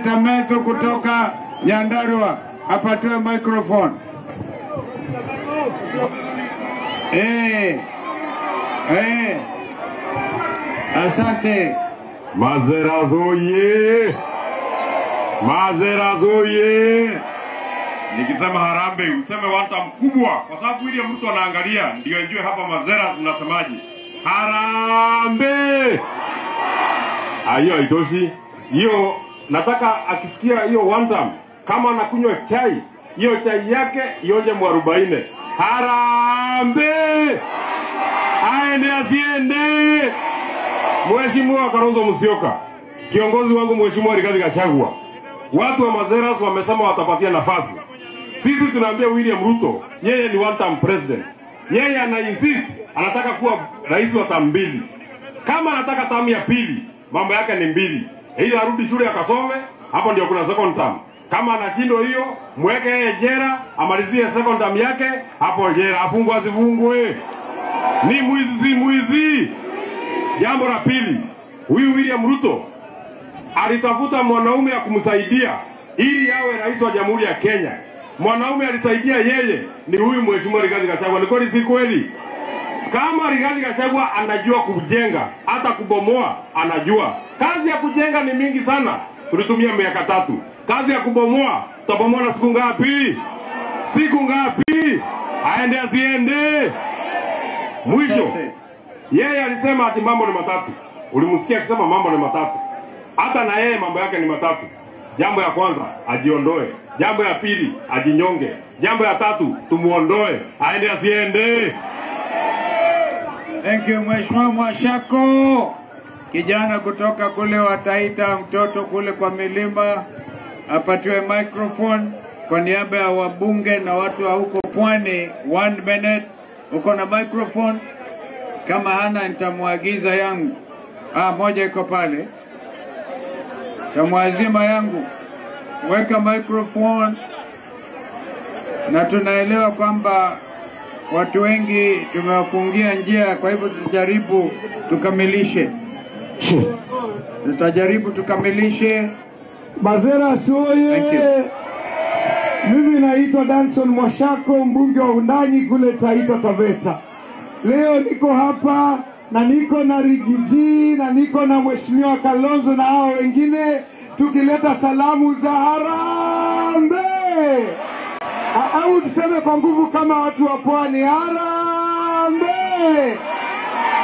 Senator Metho kutoka Nyandarua apatiwe microphone. Asante. Mazeras oye! Mazeras oye! Nikisema harambe useme wanta mkubwa kwa sababu ile mtu anaangalia ndio ajue hapa Mazeras mnasemaje. Harambe! Hiyo haitoshi. Hiyo nataka akisikia hiyo one time kama anakunywa chai, hiyo chai yake ionje mwarubaine. Harambe! Aende asiende! Mheshimiwa Kalonzo Musyoka, kiongozi wangu Mheshimiwa Rigathi Gachagua, watu wa Mazeras wamesema watapatia nafasi. Sisi tunaambia William Ruto, yeye ni one time president. Yeye ana insist, anataka kuwa rais wa term mbili. Kama anataka term ya pili, mambo yake ni mbili. Ili arudi shule akasome, hapo ndio kuna second term. Kama anashindwa hiyo, mweke yeye jela, amalizie second term yake, hapo jela, afungwe asifungwe. Ni mwizi. Jambo la pili, huyu William Ruto alitafuta mwanaume ya kumsaidia ili awe rais wa Jamhuri ya Kenya. Mwanaume alisaidia yeye ni huyu Mheshimiwa Rigathi Gachagua. Ni kweli si kweli? Kama Rigathi Gachagua anajua kujenga, hata kubomoa anajua. Kazi ya kujenga ni mingi sana. Tulitumia miaka 3. Kazi ya kubomoa, tutabomoa na siku ngapi? Siku ngapi? Aende asiende? Mwisho, yeye alisema ati mambo ni matatu. Ulimsikia akisema mambo ni matatu. Hata na yeye mambo yake ni matatu. Jambo ya kwanza, ajiondoe. Jambo ya pili, ajinyonge. Jambo ya tatu, tumuondoe. Aende asiende? Thank you Mheshimiwa Mwashako. Kijana kutoka kule Wataita, mtoto kule kwa milima, apatiwe microphone kwa niaba ya wabunge na watu wa huko Pwani. 1 minute. Uko na microphone? Kama hana nitamuagiza yangu. Moja iko pale. Tamwazima yangu. Weka microphone. Na tunaelewa kwamba watu wengi tumewafungia njia, kwa hivyo tutajaribu tukamilishe. Mazeras oye! Mimi naitwa Danson Mwashako, mbunge wa Undanyi kule Taita Taveta. Leo niko hapa na niko na Rigiji na niko na Mheshimiwa Kalonzo na hao wengine tukileta salamu za harambe. Au tuseme kwa nguvu kama watu wa Pwani, harambe.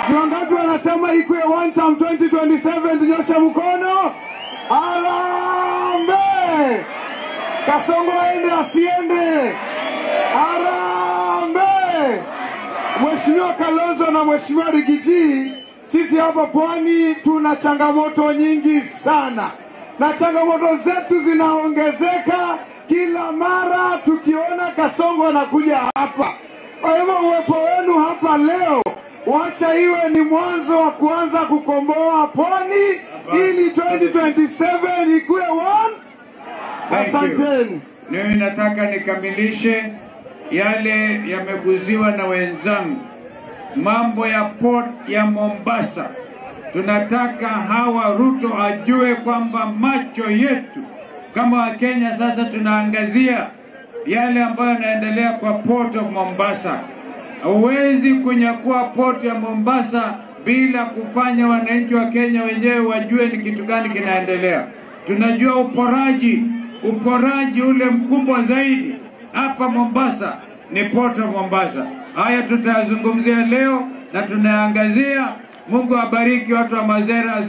Ni wangapi wanasema ikuwe one term 2027? Tunyosha mkono. Harambe! Kasongo aende asiende? Harambe! Mheshimiwa Kalonzo na Mheshimiwa Rigiji, sisi hapa Pwani tuna changamoto nyingi sana. Na changamoto zetu zinaongezeka kila mara tukiona Kasongo anakuja hapa. Kwa hivyo uwepo wenu hapa leo, wacha iwe ni mwanzo wa kuanza kukomboa Pwani ili 2027 ikuwe one. Asanteni. Mimi nataka nikamilishe yale yameguziwa na wenzangu. Mambo ya port ya Mombasa. Tunataka hawa Ruto ajue kwamba macho yetu kama Wakenya sasa tunaangazia yale ambayo yanaendelea kwa port of Mombasa. Huwezi kunyakua port ya Mombasa bila kufanya wananchi wa Kenya wenyewe wajue ni kitu gani kinaendelea. Tunajua uporaji ule mkubwa zaidi hapa Mombasa ni port of Mombasa. Haya tutayazungumzia leo na tunaangazia. Mungu abariki watu wa Mazeras.